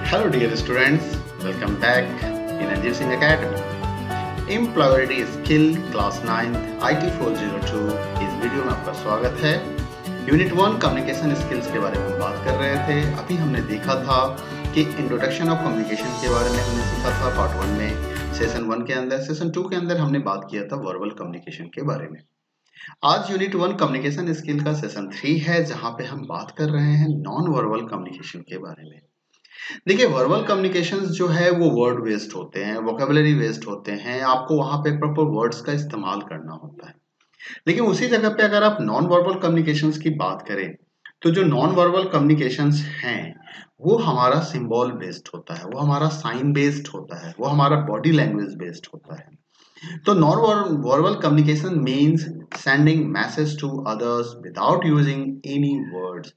Hello dear students, welcome back in Ajit Singh Academy. Employability Skill Class 9 IT 402 इस video में आपका स्वागत है। यूनिट 1 कम्युनिकेशन स्किल्स के बारे में बात कर रहे थे। अभी हमने देखा था कि इंट्रोडक्शन ऑफ कम्युनिकेशन के बारे में हमने सीखा था पार्ट 1 में, सेशन 1 के अंदर। सेशन 2 के अंदर हमने बात किया था वर्बल कम्युनिकेशन के बारे में। आज यूनिट 1 कम्युनिकेशन स्किल का सेशन 3 है, जहां पे हम बात कर रहे हैं नॉन वर्बल कम्युनिकेशन के बारे में। देखिए, वर्बल कम्युनिकेशंस जो है वो वर्ड बेस्ड होते हैं, वोकेबुलरी बेस्ड होते हैं। आपको वहां पे प्रॉपर वर्ड्स का इस्तेमाल करना होता है। लेकिन उसी जगह पे अगर आप नॉन वर्बल कम्युनिकेशंस की बात करें, तो जो नॉन वर्बल कम्युनिकेशंस हैं वो हमारा सिंबल बेस्ड होता है, वो हमारा साइन बेस्ड होता है, वो हमारा बॉडी लैंग्वेज बेस्ड होता है। तो non verbal communication means sending message to others without using any words.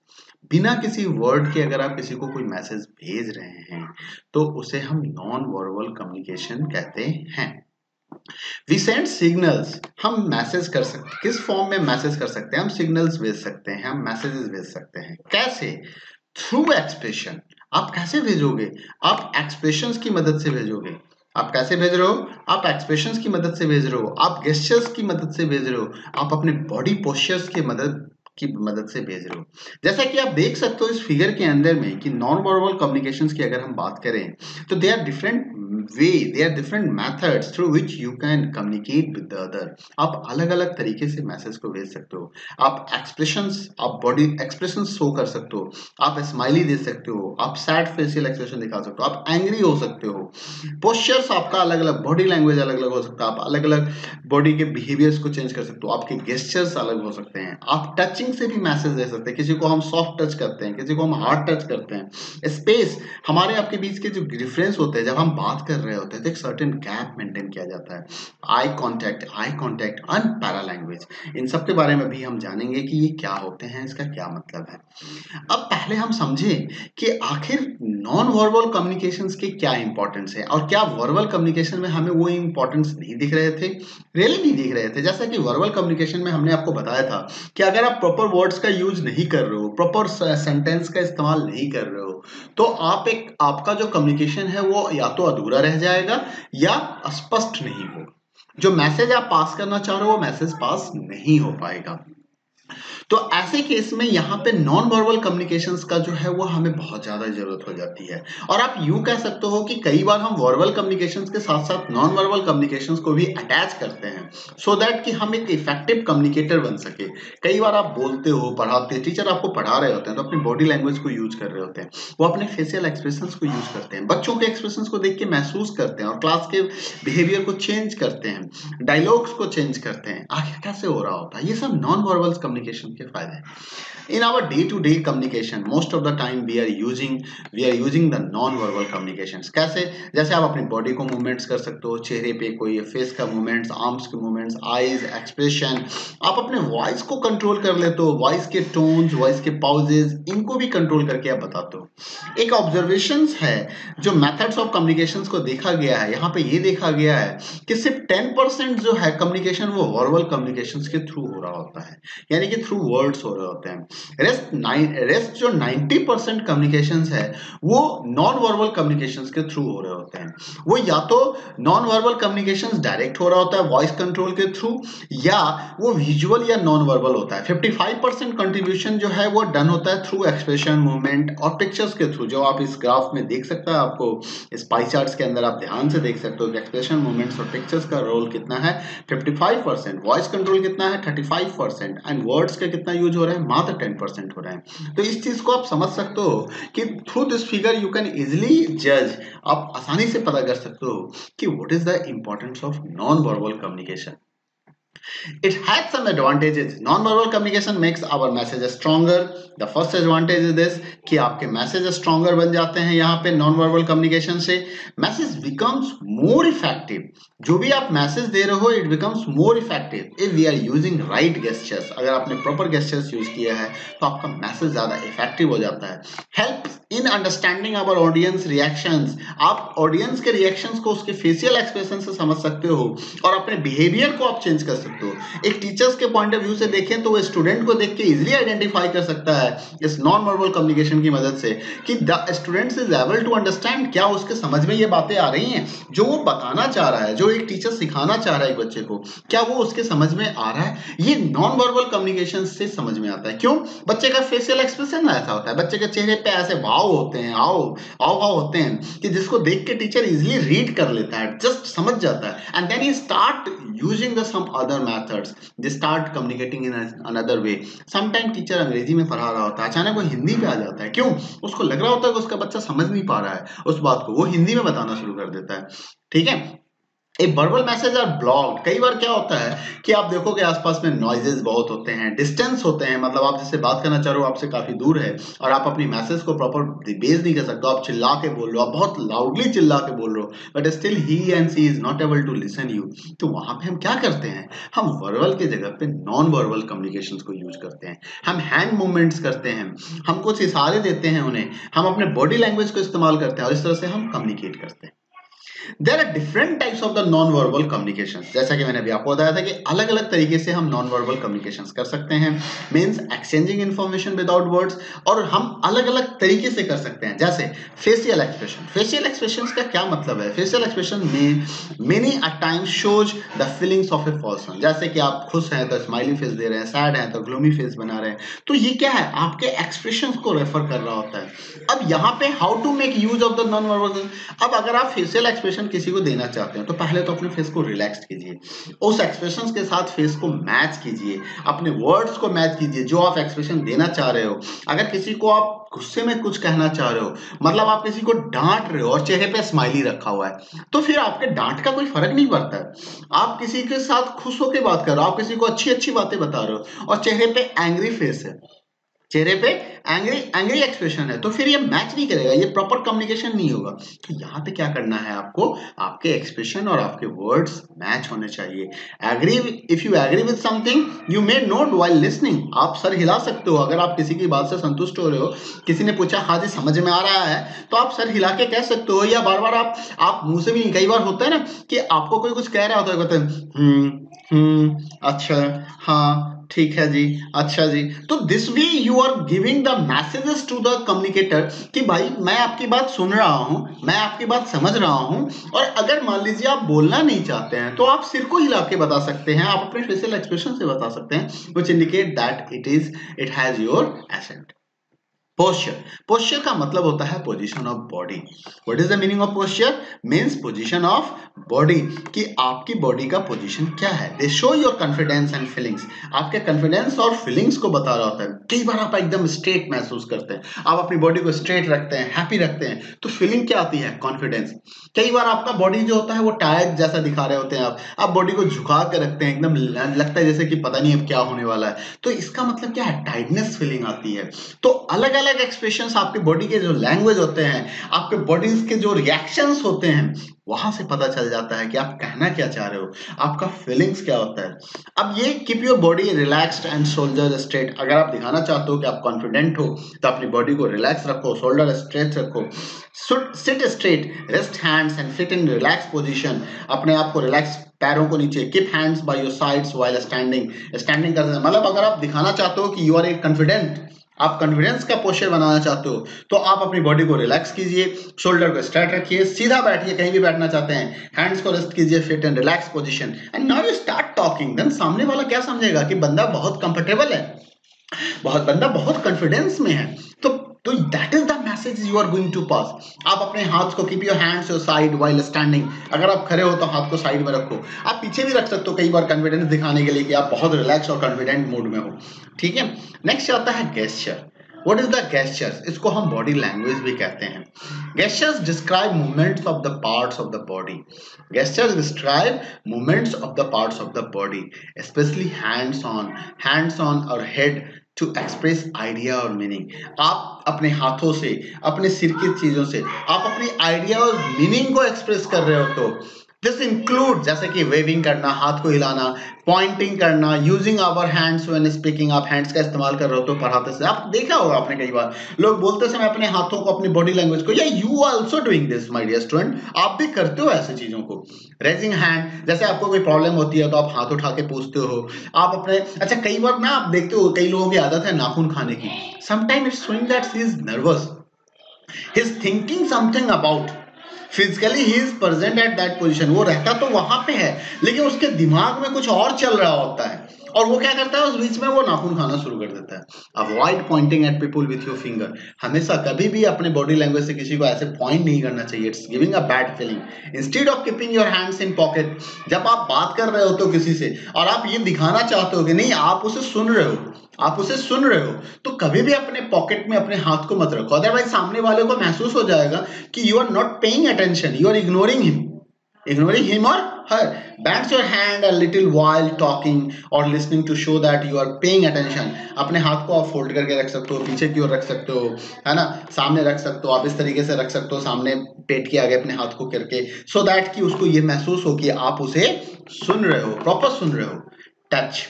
बिना किसी वर्ड के अगर आप किसी को कोई मैसेज भेज रहे हैं तो उसे हम नॉन वर्बल कम्युनिकेशन कहते हैं। वी सेंड सिग्नल्स, हम मैसेज कर सकते, किस फॉर्म में मैसेज कर सकते हैं? हम सिग्नल्स भेज सकते हैं, हम मैसेजेस भेज सकते हैं। कैसे? Through expression. आप कैसे भेजोगे? आप एक्सप्रेशंस की मदद से भेजोगे। आप कैसे भेज रहे हो? आप एक्सप्रेशंस की मदद से भेज रहे हो, आप गेस्चर्स की मदद से भेज रहे हो, आप अपने बॉडी पोस्चर्स की मदद से भेज रहे हो। जैसा कि आप देख सकते हो इस फिगर के अंदर में कि नॉन वर्बल कम्युनिकेशंस की अगर हम बात करें तो they are different way, they are different methods through which you can communicate with the other. आप अलग अलग तरीके से मैसेज को भेज सकते हो। आप एक्सप्रेशंस, आप बॉडी एक्सप्रेशंस शो कर सकते हो, आप स्माइली दे सकते हो, आप सैड फेशियल एक्सप्रेशन दिखा सकते हो, आप एंग्री हो सकते हो। पोस्चर्स आपका अलग अलग, बॉडी लैंग्वेज अलग अलग हो सकता है, आप अलग अलग बॉडी के बिहेवियर्स को चेंज कर सकते हो, आपके गेस्चर्स अलग हो सकते हैं। आप टचिंग से भी मैसेज दे सकते हैं, किसी को हम सॉफ्ट टच करते हैं, किसी को हम हार्ड टच करते हैं। स्पेस, हमारे आपके बीच के जो डिफरेंस होते हैं, जब हम बात कर रहे होते हैं तो एक सर्टेन गैप मेंटेन किया जाता है। Eye contact and paralanguage, इन सब के बारे में भी हम जानेंगे कि ये क्या होते हैं, इसका क्या मतलब है। अब पहले हम समझें कि आखिर नॉन वर्बल कम्युनिकेशंस के क्या इंपॉर्टेंस है और क्या वर्बल कम्युनिकेशन में हमें वो इंपॉर्टेंस नहीं दिख रहे थे, रियली नहीं दिख रहे थे। जैसा कि वर्बल कम्युनिकेशन में हमने आपको बताया था कि अगर आप प्रॉपर वर्ड्स का यूज नहीं कर रहे हो, प्रॉपर सेंटेंस का इस्तेमाल नहीं कर रहे हो, तो आपका जो कम्युनिकेशन है वो या तो अधूरा रह जाएगा या स्पष्ट नहीं होगा। जो मैसेज आप पास करना चाह रहे हो वो मैसेज पास नहीं हो पाएगा। तो ऐसे केस में यहाँ पे नॉन वर्बल कम्युनिकेशंस का जो है वो हमें बहुत ज्यादा जरूरत हो जाती है। और आप यूं कह सकते हो कि कई बार हम वर्बल कम्युनिकेशंस के साथ साथ नॉन वर्बल कम्युनिकेशंस को भी अटैच करते हैं सो दैट कि हम एक इफेक्टिव कम्युनिकेटर बन सके। कई बार आप बोलते हो, पढ़ाते, टीचर आपको पढ़ा रहे होते हैं तो अपनी बॉडी लैंग्वेज को यूज कर रहे होते हैं, वो अपने फेशियल एक्सप्रेशंस को यूज करते हैं, बच्चों के एक्सप्रेशंस को देख के महसूस करते हैं और क्लास के बिहेवियर को चेंज करते हैं, डायलॉग्स को चेंज करते हैं। आखिर कैसे हो रहा होता है? ये सब नॉन वर्बल कम्युनिकेशन के फायदे हैं। In our day-to-day communication, most of the time we are using the non-verbal communications. कैसे? जैसे आप अपनी बॉडी को मूवमेंट्स कर सकते हो, चेहरे पे कोई फेस का मूवमेंट्स, आर्म्स के मूवमेंट्स, आईज एक्सप्रेशन। आप अपने वॉइस को कंट्रोल कर लेते हो, वॉइस के टोन्स, वॉइस के पाउजेज, इनको भी कंट्रोल करके आप बताते हो। एक ऑब्जर्वेशंस है, जो मेथड्स ऑफ कम्युनिकेशंस को देखा गया है, यहाँ पे ये देखा गया है कि सिर्फ 10% जो है कम्युनिकेशन वो वर्बल कम्युनिकेशंस के थ्रू हो रहा होता है, यानी कि थ्रू वर्ड्स हो रहे होते हैं। रेस्ट जो 90% कम्युनिकेशंस है वो नॉन वर्बल कम्युनिकेशंस के थ्रू हो रहे होते हैं। वो या तो नॉन वर्बल कम्युनिकेशंस डायरेक्ट हो रहा होता है वॉइस कंट्रोल के थ्रू, या वो विजुअल या नॉन वर्बल होता है। 55% कंट्रीब्यूशन जो है वो डन होता है थ्रू एक्सप्रेशन, मूवमेंट और पिक्चर्स के थ्रू, जो आप इस ग्राफ में देख सकते हैं। आपको इस पाई चार्ट्स के अंदर आप ध्यान से देख सकते हो कि एक्सप्रेशन, मूवमेंट्स और पिक्चर्स का रोल कितना है, 55%। वॉइस कंट्रोल कितना है, 35%। एंड वर्ड्स का कितना यूज हो रहा है, मात्र 10% हो रहा है। तो इस चीज को आप समझ सकते हो कि through this figure you can easily जज, आप आसानी से पता कर सकते हो कि what is the importance of non verbal communication. It has some advantages. Non-verbal communication makes our message stronger. The first advantage is this कि आपके मैसेज स्ट्रॉन्गर बन जाते हैं यहाँ पे नॉन वर्बल कम्युनिकेशन से। मैसेज बिकम्स मोर इफेक्टिव, जो भी आप मैसेज दे रहे हो it becomes more effective if we are using right gestures. अगर आपने प्रॉपर गेस्चर्स यूज किया है तो आपका मैसेज ज्यादा इफेक्टिव हो जाता है। Help in understanding our audience reactions, आप ऑडियंस के रिएक्शंस को उसके फेशियल एक्सप्रेशन से समझ सकते हो और अपने बिहेवियर को आप चेंज कर सकते हो। एक टीचर्स के पॉइंट ऑफ व्यू से देखें तो वो स्टूडेंट को देख के इजीली आइडेंटिफाई कर सकता है इस नॉन वर्बल कम्युनिकेशन की मदद से कि the student is able to understand, क्या उसके समझ में ये बातें आ रही हैं जो वो बताना चाह रहा है, जो एक टीचर सिखाना चाह रहा है एक बच्चे को, क्या वो उसके समझ में आ रहा है। ये नॉन वर्बल कम्युनिकेशन से समझ में आता है। क्यों? बच्चे का फेशियल एक्सप्रेशन ऐसा होता है, बच्चे के चेहरे पे ऐसे भाव होते हैं, हाव होते हैं कि जिसको देख के टीचर इजीली रीड कर लेता है, जस्ट समझ जाता है। And then he start using the some other methods, they start communicating in another way. Sometime teacher अंग्रेजी में पढ़ा रहा होता है, अचानक वो हिंदी पे आ जाता है। क्यों? उसको लग रहा होता है कि उसका बच्चा समझ नहीं पा रहा है उस बात को, वो हिंदी में बताना शुरू कर देता है। ठीक है, एक वर्बल मैसेज आर ब्लॉक्ड। कई बार क्या होता है कि आप देखोगे आसपास में नॉइजेस बहुत होते हैं, डिस्टेंस होते हैं, मतलब आप जिससे बात करना चाह रहे हो आपसे काफी दूर है और आप अपनी मैसेज को प्रॉपर बेस नहीं कर सकते, आप चिल्ला के बोल रहे हो, आप बहुत लाउडली चिल्ला के बोल रहे हो, but still he and she is not able to listen you. तो वहां पे हम क्या करते हैं, हम वर्बल के जगह पे नॉन वर्बल कम्युनिकेशन को यूज करते हैं। हम हैंड मूवमेंट्स करते हैं, हम कुछ इशारे देते हैं उन्हें, हम अपने बॉडी लैंग्वेज को इस्तेमाल करते हैं और इस तरह से हम कम्युनिकेट करते हैं। There are different types of the non verbal communication. जैसा कि मैंने अभी आपको बताया था कि अलग अलग तरीके से हम नॉन वर्बल कम्युनिकेशन कर सकते हैं। Means exchanging information without words, और हम अलग अलग तरीके से कर सकते हैं। जैसे फेशियल एक्सप्रेशन। फेशियल एक्सप्रेशन का क्या मतलब है? फेशियल एक्सप्रेशन में many a time shows the feelings of a person. जैसे कि आप खुश हैं तो स्माइली फेस दे रहे हैं, सैड हैं तो ग्लूमी फेस बना रहे हैं, तो ये क्या है, आपके एक्सप्रेशन को रेफर कर रहा होता है। अब यहाँ पे how to make use of the non verbal. अब अगर आप फेशियल एक्सप्रेशन किसी को देना चाहते हैं तो पहले तो अपने फेस को रिलैक्स कीजिए, उस एक्सप्रेशन के साथ फेस को मैच कीजिए, अपने वर्ड्स को मैच कीजिए जो आप एक्सप्रेशन देना चाह रहे हो। अगर किसी को आप गुस्से में कुछ कहना चाह रहे हो, मतलब आप किसी को डांट रहे हो और चेहरे पे स्माइली रखा हुआ है, तो फिर आपके डांट का कोई फर्क नहीं पड़ता है। आप किसी के साथ खुश होकर बात कर रहे हो, आप किसी को अच्छी अच्छी बातें बता रहे हो और चेहरे पे एंग्री फेस है, चेहरे पे एंग्री एक्सप्रेशन है, तो फिर ये मैच नहीं करेगा, ये प्रॉपर कम्युनिकेशन नहीं होगा। तो यहाँ पे क्या करना है आपको, आपके एक्सप्रेशन और आपके वर्ड्स मैच होने चाहिए। Agree, if you agree with something you may nod while listening. आप सर हिला सकते हो, अगर आप किसी की बात से संतुष्ट हो रहे हो, किसी ने पूछा हाँ जी समझ में आ रहा है, तो आप सर हिला के कह सकते हो, या बार बार आप मुंह से भी। कई बार होता है ना कि आपको कोई कुछ कह रहा होता है, कहते हैं अच्छा, हाँ ठीक है जी, अच्छा जी। तो this way you are giving the messages to the communicator कि भाई मैं आपकी बात सुन रहा हूं, मैं आपकी बात समझ रहा हूं। और अगर मान लीजिए आप बोलना नहीं चाहते हैं तो आप सिर को हिला के बता सकते हैं, आप अपने फेशियल एक्सप्रेशन से बता सकते हैं, which indicate that it has your accent. Posture. Posture का मतलब होता है position of body. What is the meaning of posture? Means position of body, कि आपकी बॉडी का पोजीशन क्या है। They show your confidence and feelings, आपके कॉन्फिडेंस और फीलिंग्स को बता रहा होता है। कई बार आप एकदम स्ट्रेट महसूस करते हैं, आप अपनी बॉडी को स्ट्रेट रखते हैं, हैप्पी रखते हैं, तो फीलिंग क्या आती है? कॉन्फिडेंस। कई बार आपका बॉडी जो होता है वो टायर्ड जैसा दिखा रहे होते हैं, आप बॉडी को झुका कर रखते हैं, एकदम लगता है जैसे कि पता नहीं अब क्या होने वाला है, तो इसका मतलब क्या है? टायर्डनेस फीलिंग आती है। तो अलग अलग एक्सप्रेशंस आपके बॉडी के जो लैंग्वेज होते हैं, आपके बॉडी के जो रिएक्शंस होते हैं, वहां से पता चल जाता है कि आप कहना क्या चाह रहे हो, आपका फीलिंग्स क्या होता है। अब ये keep your body relaxed and shoulder straight. अगर आप दिखाना चाहते हो कि आप कॉन्फिडेंट हो तो अपनी बॉडी को रिलैक्स रखो, शोल्डर स्ट्रेट रखो, seat straight, rest hands and sit in relax position. अपने आप को रिलैक्स, पैरों को नीचे, keep hands by your sides while standing. Standing करते हैं मतलब अगर आप दिखाना चाहते हो कि यू आर ए कॉन्फिडेंट, आप कॉन्फिडेंस का पोस्चर बनाना चाहते हो, तो आप अपनी बॉडी को रिलैक्स कीजिए, शोल्डर को स्ट्रेट रखिए, सीधा बैठिए, कहीं भी बैठना चाहते हैं, हैंड्स को रेस्ट कीजिए, fit and relax position, and now you start talking. Then सामने वाला क्या समझेगा कि बंदा बहुत कंफर्टेबल है, बंदा बहुत कॉन्फिडेंस में है। तो that is the message you are going to pass. आप अपने हाथ को, keep your hands your side while standing. अगर आप खड़े हो तो हाथ को साइड में रखो, आप पीछे भी रख सकते हो कई बार कॉन्फिडेंस दिखाने के लिए कि आप बहुत रिलैक्स और कॉन्फिडेंट मूड में हो। ठीक है, नेक्स्ट आता है gesture. What is the gestures? इसको हम बॉडी लैंग्वेज भी कहते हैं। Gestures describe movements of the parts of the body. Gestures describe movements of the parts of the body, especially hands on और head to express idea और meaning. आप अपने हाथों से, अपने सिर की चीजों से आप अपनी आइडिया और मीनिंग को एक्सप्रेस कर रहे हो, तो दिस इंक्लूड जैसे कि वेविंग करना, हाथ को हिलाना, पॉइंटिंग करना, using our hands when speaking. आप हैंड्स का इस्तेमाल कर रहे हो तो पढ़ाते समय आप देखा होगा आपने कई बार लोग बोलते समय अपने हाथों को, अपनी बॉडी लैंग्वेज को, या you are also doing this my dear student, आप भी करते हो ऐसी चीजों को। रेजिंग हैंड, जैसे आपको कोई प्रॉब्लम होती है तो आप हाथ उठा के पूछते हो। आप अपने, अच्छा कई बार ना आप देखते हो कई लोगों की आदत है नाखून खाने की। Sometime it's showing that he is nervous, he is thinking something about, physically he is present at that position, वो रहता तो वहां पे है लेकिन उसके दिमाग में कुछ और चल रहा होता है, और वो क्या करता है उस बीच में वो नाखून खाना शुरू कर देता है। Avoid Poynting eight people with your finger, हमेशा कभी भी अपने बॉडी लैंग्वेज से किसी को ऐसे पॉइंट नहीं करना चाहिए, it's giving a bad feeling. Instead of keeping your hands in pocket, जब आप बात कर रहे हो तो किसी से और आप ये दिखाना चाहते हो कि नहीं आप उसे सुन रहे हो, आप उसे सुन रहे हो, तो कभी भी अपने पॉकेट में अपने हाथ को मत रखो, अदरवाइज सामने वाले को महसूस हो जाएगा कि you are not paying attention, you are ignoring him or her. Bend your hand a little while talking or listening to show that you are paying attention. अपने हाथ को आप फोल्ड करके रख सकते हो, पीछे की ओर रख सकते हो, है ना, सामने रख सकते हो, आप इस तरीके से रख सकते हो सामने पेट के आगे अपने हाथ को करके, सो दैट कि उसको ये महसूस हो कि आप उसे सुन रहे हो, प्रॉपर सुन रहे हो। Touch,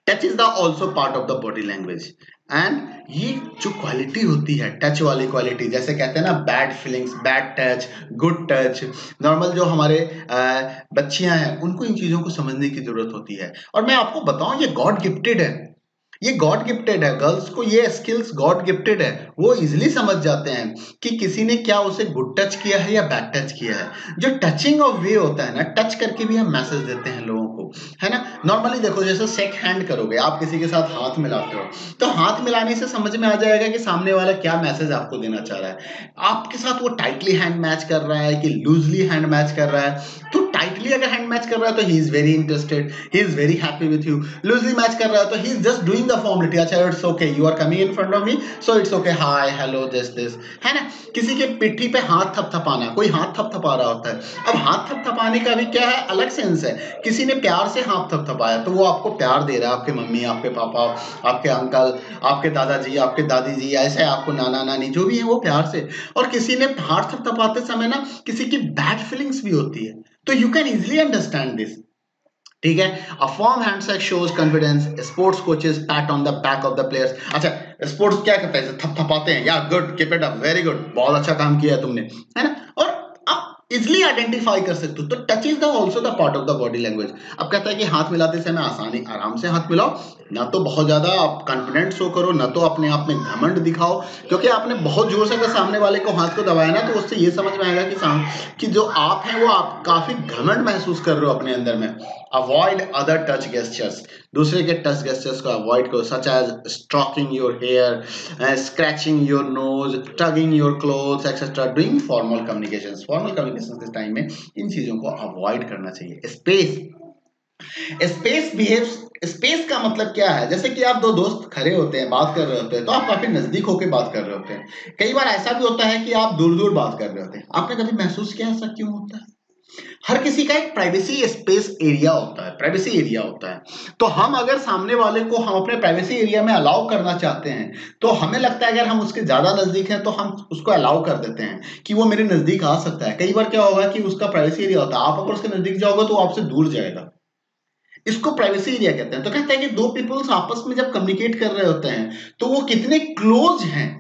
touch is the also part of the body language. And ये जो क्वालिटी होती है टच वाली क्वालिटी, जैसे कहते हैं ना bad feelings, bad touch, good touch, normal जो हमारे बच्चियां हैं उनको इन चीजों को समझने की जरूरत होती है। और मैं आपको बताऊं ये गॉड गिफ्टेड है, ये गॉड गिफ्टेड है, गर्ल्स को ये स्किल्स गॉड गिफ्टेड है। वो इजिली समझ जाते हैं कि किसी ने क्या उसे गुड टच किया है या बैड टच किया है। जो टचिंग ऑफ वे होता है ना, टच करके भी हम मैसेज देते हैं लोगों को, है ना। नॉर्मली देखो जैसे शेक हैंड करोगे, आप किसी के साथ हाथ मिलाते हो तो हाथ मिलाने से समझ में आ जाएगा कि सामने वाला क्या मैसेज आपको देना चाह रहा है। आपके साथ वो टाइटली हैंड मैच कर रहा है कि लूजली हैंड मैच कर रहा है। तो टाइटली अगर हैंड मैच कर रहा है तो he is very interested, he is very happy with you. Loosely match कर रहा है तो he is just doing the formality, अच्छा it's okay, you are coming in front of me so it's okay, hi hello this, है ना। किसी के पिट्ठी पे हाथ थपथपाना, कोई हाथ थपथपा रहा होता है, अब हाथ थपथपाने का भी क्या है, अलग सेंस है। किसी ने प्यार से हाथ थपथपाया तो वो आपको प्यार दे रहा है, आपके मम्मी, आपके पापा, आपके अंकल, आपके दादाजी, आपके दादी जी, ऐसे आपको नाना नानी जो भी है वो प्यार से। और किसी ने हाथ थपथपाते समय ना किसी की बैड फीलिंग्स भी होती है, तो you can easily understand this, ठीक है। A firm handshake shows confidence, sports coaches PAT on the back of the players. अच्छा स्पोर्ट्स क्या करता है, थपथपाते हैं, या good, keep it up, very good, बहुत अच्छा काम किया है तुमने, है ना। और आप इजिली आइडेंटिफाई कर सकते हो, तो touch is the also the part of the body language. अब कहता है कि हाथ मिलाते समय आसानी, आराम से हाथ मिलाओ, ना तो बहुत ज्यादा आप कॉन्फिडेंट शो करो, ना तो अपने आप में घमंड दिखाओ, क्योंकि आपने बहुत जोर से अगर सामने वाले को हाथ को दबाया ना तो उससे ये समझ में आएगा कि जो आप हैं वो आप काफी घमंड महसूस कर रहे हो अपने अंदर में। अवॉइड अदर टच गेस्चर्स, दूसरे के टच गेस्चर्स को अवॉइड करो, such as stroking your hair, scratching your nose, tugging your clothes etcetera doing formal communications. Formal communication के टाइम में इन चीजों को अवॉइड करना चाहिए। स्पेस, स्पेस बिहेव्स, स्पेस का मतलब क्या है, जैसे कि आप दो दोस्त खड़े होते हैं, बात कर रहे होते हैं, तो आप काफी नजदीक होकर बात कर रहे होते हैं। कई बार ऐसा भी होता है कि आप दूर दूर बात कर रहे होते हैं। आपने कभी महसूस किया ऐसा क्यों होता है? हर किसी का एक प्राइवेसी स्पेस एरिया होता है, प्राइवेसी एरिया होता है। तो हम अगर सामने वाले को हम अपने प्राइवेसी एरिया में अलाउ करना चाहते हैं, तो हमें लगता है अगर हम उसके ज्यादा नजदीक हैं तो हम उसको अलाउ कर देते हैं कि वो मेरे नजदीक आ सकता है। कई बार क्या होगा कि उसका प्राइवेसी एरिया होता है, आप अगर उसके नजदीक जाओगे तो वो आपसे दूर जाएगा, इसको प्राइवेसी एरिया कहते हैं। तो कहते हैं कि दो पीपल्स आपस में जब कम्युनिकेट कर रहे होते हैं तो वो कितने क्लोज हैं,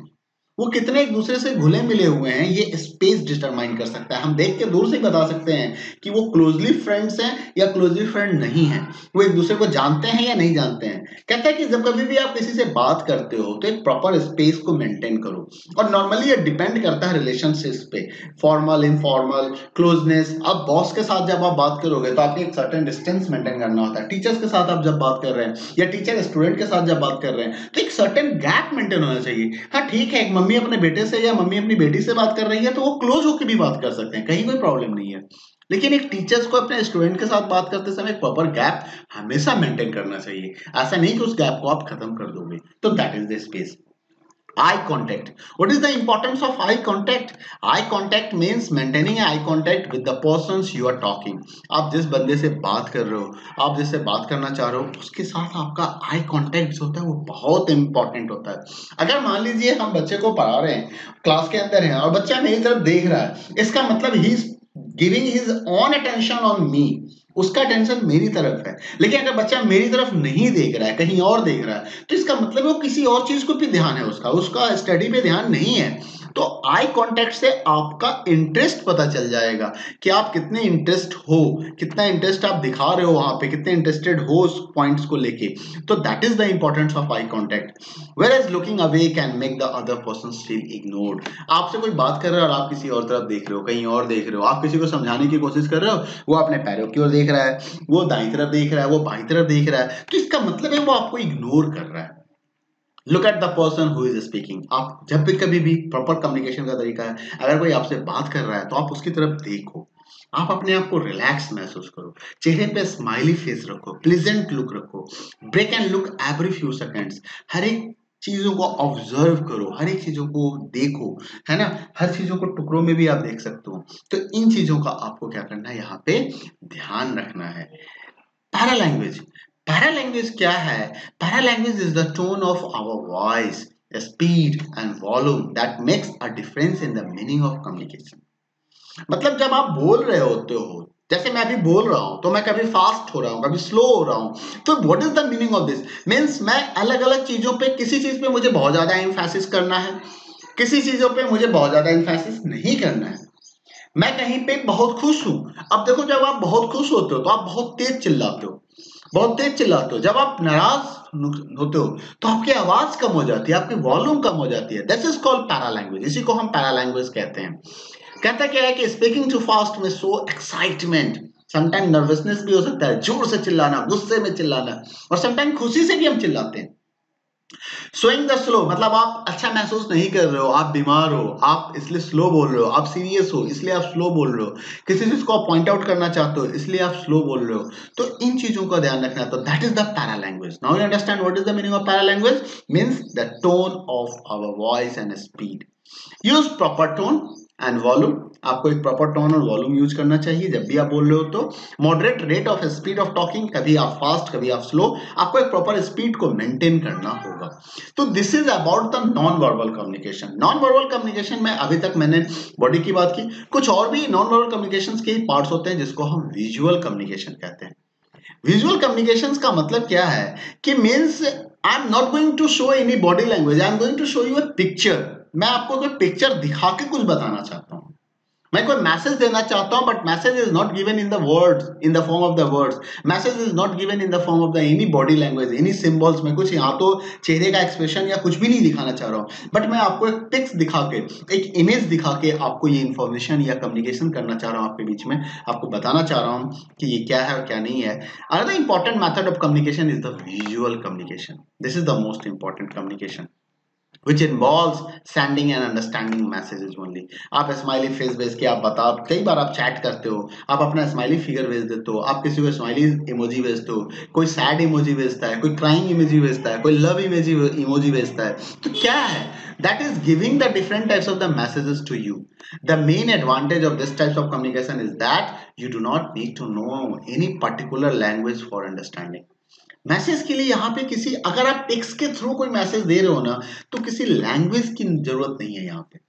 वो कितने एक दूसरे से घुले मिले हुए हैं, ये स्पेस डिटरमाइन कर सकता है। हम देख के दूर से ही बता सकते हैं कि वो क्लोजली फ्रेंड्स हैं या क्लोजली फ्रेंड नहीं है, वो एक दूसरे को जानते हैं या नहीं जानते हैं। कहता है कि जब कभी भी आप किसी से बात करते हो तो एक प्रॉपर स्पेस को मेंटेन करो, और नॉर्मली ये डिपेंड करता है रिलेशनशिप्स पे, फॉर्मल, इनफॉर्मल, क्लोजनेस। अब बॉस के साथ जब आप बात करोगे तो आपको एक सर्टेन डिस्टेंस मेंटेन करना होता है। टीचर्स के साथ आप जब बात कर रहे हैं या टीचर स्टूडेंट के साथ जब बात कर रहे हैं तो एक सर्टेन गैप मेंटेन होना चाहिए। हाँ ठीक है, मम्मी अपने बेटे से या मम्मी अपनी बेटी से बात कर रही है तो वो क्लोज होकर भी बात कर सकते हैं, कहीं कोई प्रॉब्लम नहीं है। लेकिन एक टीचर्स को अपने स्टूडेंट के साथ बात करते समय एक प्रॉपर गैप हमेशा मेंटेन करना चाहिए। ऐसा नहीं कि उस गैप को आप खत्म कर दोगे। तो that is the space. Eye contact. What is the importance of eye contact? Eye contact means maintaining eye contact with the persons you are talking. आप जिस बंदे से बात कर रहे हो, आप जिससे बात करना चाह रहे हो, उसके साथ आपका आई कॉन्टेक्ट होता है वो बहुत इंपॉर्टेंट होता है। अगर मान लीजिए हम बच्चे को पढ़ा रहे हैं, क्लास के अंदर है और बच्चा मेरी तरफ देख रहा है, इसका मतलब he giving his on attention on me, उसका अटेंशन मेरी तरफ है। लेकिन अगर बच्चा मेरी तरफ नहीं देख रहा है, कहीं और देख रहा है, तो इसका मतलब वो किसी और चीज को भी ध्यान है, उसका स्टडी पे ध्यान नहीं है। तो आई कांटेक्ट से आपका इंटरेस्ट पता चल जाएगा कि आप कितने इंटरेस्ट हो, कितना इंटरेस्ट आप दिखा रहे हो वहां पे, कितने इंटरेस्टेड हो उस पॉइंट्स को लेके। तो that is the importance of eye contact. Whereas looking away can make the other person feel ignored. आपसे कोई बात कर रहा है और आप किसी और तरफ देख रहे हो, कहीं और देख रहे हो, आप किसी को समझाने की कोशिश कर रहे हो, वो अपने पैरों की ओर देख रहा है, वो दाईं तरफ देख रहा है, वो बाईं तरफ देख रहा है, तो इसका मतलब है वो आपको इग्नोर कर रहा है। Look at the person who is speaking. आप जब भी कभी भी, प्रॉपर कम्युनिकेशन का तरीका है, अगर कोई आपसे बात कर रहा है तो आप उसकी तरफ देखो, आप अपने आप को रिलैक्स महसूस करो, चेहरे पे स्माइली फेस रखो, प्लीजेंट लुक रखो, break and look every few seconds, हर एक चीजों को ऑब्जर्व करो, हर एक चीजों को देखो, है ना, हर चीजों को टुकड़ों में भी आप देख सकते हो। तो इन चीजों का आपको क्या करना है, यहाँ पे ध्यान रखना है। पैरालैंग्वेज, पैरालैंग्वेज क्या है? Paralanguage is the tone of our voice, speed and volume that makes a difference in the meaning of communication. मतलब जब आप बोल रहे होते हो, जैसे मैं अभी बोल रहा हूं, तो मैं कभी फास्ट हो रहा हूं, कभी स्लो हो रहा हूं, तो what is the meaning of this? Means मैं अलग अलग चीजों पे, किसी चीज पे मुझे बहुत ज्यादा एम्फेसिस करना है, किसी चीजों पे मुझे बहुत ज्यादा एम्फेसिस नहीं करना है। मैं कहीं पे बहुत खुश हूं। अब देखो, जब आप बहुत खुश होते हो तो आप बहुत तेज चिल्लाते हो, बहुत तेज चिल्लाते हो। जब आप नाराज होते हो तो आपकी आवाज कम हो जाती है, आपकी वॉल्यूम कम हो जाती है। दैट इज कॉल्ड पैरालैंग्वेज, इसी को हम पैरालैंग्वेज कहते हैं। कहता क्या है कि स्पीकिंग टू फास्ट में शो एक्साइटमेंट, समटाइम नर्वसनेस भी हो सकता है, जोर से चिल्लाना, गुस्से में चिल्लाना, और समटाइम खुशी से भी हम चिल्लाते हैं। शोइंग द स्लो, मतलब आप अच्छा महसूस नहीं कर रहे हो, आप बीमार हो, आप इसलिए स्लो बोल रहे हो, आप सीरियस हो इसलिए आप स्लो बोल रहे हो, किसी चीज को आप पॉइंट आउट करना चाहते हो इसलिए आप स्लो बोल रहे हो। तो इन चीजों का ध्यान रखना है। तो that is the para language. Now you understand what is the meaning of para language? Means the tone of our voice and speed. Use proper tone and volume, आपको एक प्रॉपर टोन और वॉल्यूम यूज करना चाहिए जब भी आप बोल रहे हो। तो moderate rate of speed of talking, कभी आप फास्ट कभी आप स्लो, आपको एक प्रॉपर स्पीड को मेंटेन करना होगा। तो this is about the non verbal communication. Non verbal communication में अभी तक मैंने बॉडी की बात की, कुछ और भी नॉन वर्बल कम्युनिकेशन के पार्ट्स होते हैं जिसको हम विजुअल कम्युनिकेशन कहते हैं। विजुअल कम्युनिकेशन का मतलब क्या है कि means I am not going to show any body language, I am going to show you a picture. मैं आपको कोई पिक्चर दिखा के कुछ बताना चाहता हूं, मैं कोई मैसेज देना चाहता हूं, but message is not given in the words, in the form of the words, message is not given in the form of the any body language, any symbols. मैं कुछ यहाँ तो चेहरे का एक्सप्रेशन या कुछ भी नहीं दिखाना चाह रहा हूँ, बट मैं आपको एक पिक्स दिखा के, एक इमेज दिखा के आपको ये इंफॉर्मेशन या कम्युनिकेशन करना चाह रहा हूँ, आपके बीच में आपको बताना चाह रहा हूँ कि ये क्या है और क्या नहीं है। Another important method of communication is the visual communication. This is the most important communication which involves sending and understanding messages only। आप स्माइली फेस भेज के आप बता, कई बार आप चैट करते हो, आप अपना स्माइली फिगर भेज देते हो, आप किसी को स्माइली इमोजी भेजते हो, कोई सैड इमोजी भेजता है, कोई क्राइंग इमोजी भेजता है, कोई लव इमोजी भेजता है। तो क्या है, that is giving the different types of the messages to you। The main advantage of this types of communication is that you do not need to know any particular language for understanding। Message के लिए यहाँ पे किसी, अगर आप text के through कोई message दे रहे हो ना, तो किसी लैंग्वेज की जरूरत नहीं है। यहाँ पे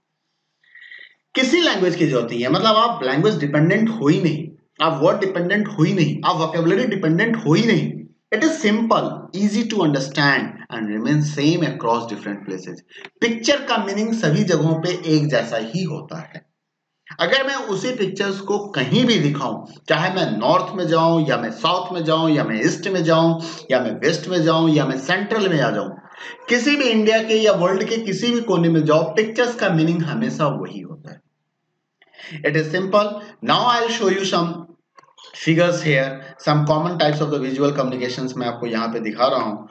किसी लैंग्वेज की जरूरत नहीं है, मतलब आप लैंग्वेज डिपेंडेंट हो ही नहीं, आप वर्ड डिपेंडेंट हो ही नहीं, आप वोकैबुलरी डिपेंडेंट हो ही नहीं। It is simple, easy to understand and remain same across different places. Picture का मीनिंग सभी जगहों पे एक जैसा ही होता है। अगर मैं उसी पिक्चर्स को कहीं भी दिखाऊं, चाहे मैं नॉर्थ में जाऊं या मैं साउथ में जाऊं या मैं ईस्ट में जाऊं या मैं वेस्ट में जाऊं या मैं सेंट्रल में आ जाऊं, किसी भी इंडिया के या वर्ल्ड के किसी भी कोने में जाओ, पिक्चर्स का मीनिंग हमेशा वही होता है। It is simple. Now I will show you some figures here, some common types of the visual communications मैं आपको यहाँ पे दिखा रहा हूँ।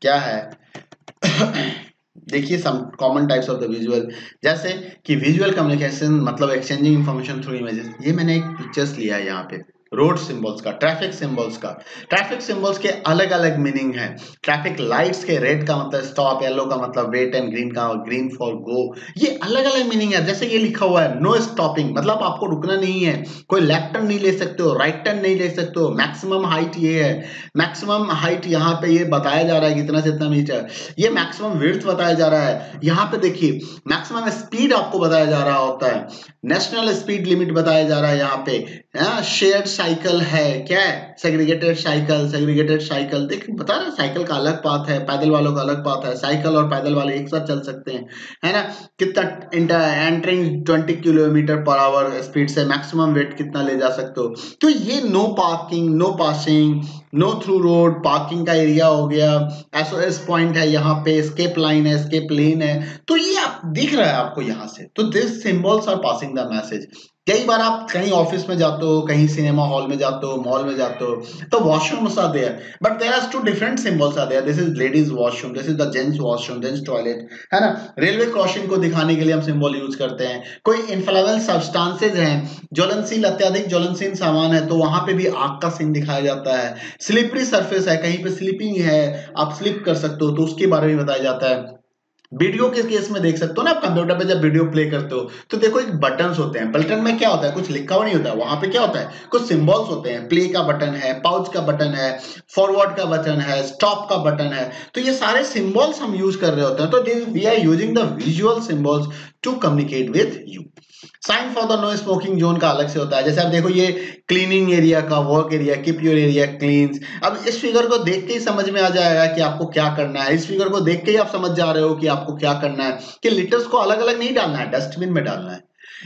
क्या है देखिए, some common types of the visual, जैसे कि विजुअल कम्युनिकेशन मतलब एक्सचेंजिंग इंफॉर्मेशन थ्रू इमेजेस। ये मैंने एक पिक्चर्स लिया है यहाँ पे, रोड सिंबल्स का, ट्रैफिक सिंबल्स का। ट्रैफिक सिंबल्स के अलग अलग मीनिंग है। ट्रैफिक लाइट्स के रेड का मतलब स्टॉप, येलो का मतलब वेट एंड ग्रीन का ग्रीन फॉर गो, ये अलग अलग मीनिंग है। जैसे ये लिखा हुआ है नो स्टॉपिंग, मतलब आपको रुकना नहीं है, कोई लेफ्ट टर्न नहीं ले सकते हो, राइट टर्न नहीं ले सकते हो। मैक्सिमम हाइट ये है, मैक्सिमम हाइट यहाँ पे ये बताया जा रहा है कितना से इतना मीटर, ये मैक्सिमम विड्थ बताया जा रहा है। यहाँ पे देखिए मैक्सिमम स्पीड आपको बताया जा रहा होता है, नेशनल स्पीड लिमिट बताया जा रहा है यहाँ पे। शेयर्ड साइकिल है, क्या है सेग्रीगेटेड साइकिल, सेग्रीगेटेड साइकिल देखिए बता रहा है, साइकिल का अलग पाथ है, पैदल वालों का अलग पाथ है, साइकिल और पैदल वाले एक साथ चल सकते हैं, है ना। कितना entering 20 kilometre per hour speed से, मैक्सिमम वेट कितना ले जा सकते हो। तो ये no parking, no passing, no through road, parking का एरिया हो गया, एसओएस पॉइंट है यहाँ पे, एस्केप लाइन है, एस्केप लेन है, तो ये आप दिख रहा है आपको यहाँ से। तो this symbols are passing the message. कई बार आप कहीं ऑफिस में जाते हो, कहीं सिनेमा हॉल में जाते हो, मॉल में जाते हो, तो washrooms are there, but there are two different symbols are there. This is ladies washroom, this is the gents washroom, gents toilet, है ना। रेलवे क्रॉसिंग को दिखाने के लिए हम सिंबल यूज करते हैं। कोई इनफ्लेमेबल सब्सटेंसेज हैं, ज्वलनशील, अत्यधिक ज्वलनशील सामान है, तो वहां पे भी आग का सीन दिखाया जाता है। स्लिपरी सरफेस है, कहीं पे स्लिपिंग है, आप स्लिप कर सकते हो, तो उसके बारे में बताया जाता है। वीडियो के केस में देख सकते हो ना, आप कंप्यूटर पे जब वीडियो प्ले करते हो तो देखो एक बटन्स होते हैं, बटन में क्या होता है, कुछ लिखा हुआ नहीं होता है, वहां पे क्या होता है, कुछ सिंबल्स होते हैं। प्ले का बटन है, पाउज का बटन है, फॉरवर्ड का बटन है, स्टॉप का बटन है, तो ये सारे सिंबल्स हम यूज कर रहे होते हैं। तो we are using the visual symbols to communicate with you. Sign for the no smoking zone का अलग से होता है। जैसे आप देखो ये क्लीनिंग एरिया का, work area, keep your area clean. अब इस फिगर को देख के ही समझ में आ जाएगा कि आपको क्या करना है। इस फिगर को देख के ही आप समझ जा रहे हो कि आपको क्या करना है, कि लिटर्स को अलग अलग नहीं डालना है, डस्टबिन में डालना है।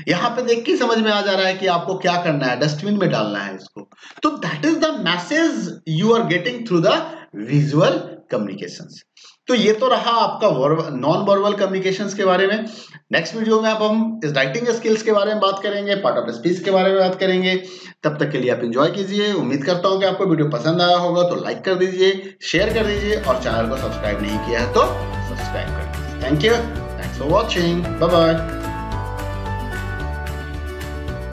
यहाँ पे देख के समझ में आ जा रहा है कि आपको क्या करना है, डस्टबिन में डालना है इसको। तो that is the message you are getting through the visual communications. तो ये तो रहा आपका नॉन वर्बल कम्युनिकेशंस के बारे में। नेक्स्ट वीडियो में अब हम इस राइटिंग स्किल्स के बारे में बात करेंगे, पार्ट ऑफ स्पीच के बारे में बात करेंगे। तब तक के लिए आप एंजॉय कीजिए। उम्मीद करता हूं कि आपको वीडियो पसंद आया होगा, तो लाइक कर दीजिए, शेयर कर दीजिए, और चैनल को सब्सक्राइब नहीं किया है तो सब्सक्राइब कर दीजिए। Thank you, thanks for watching, bye bye.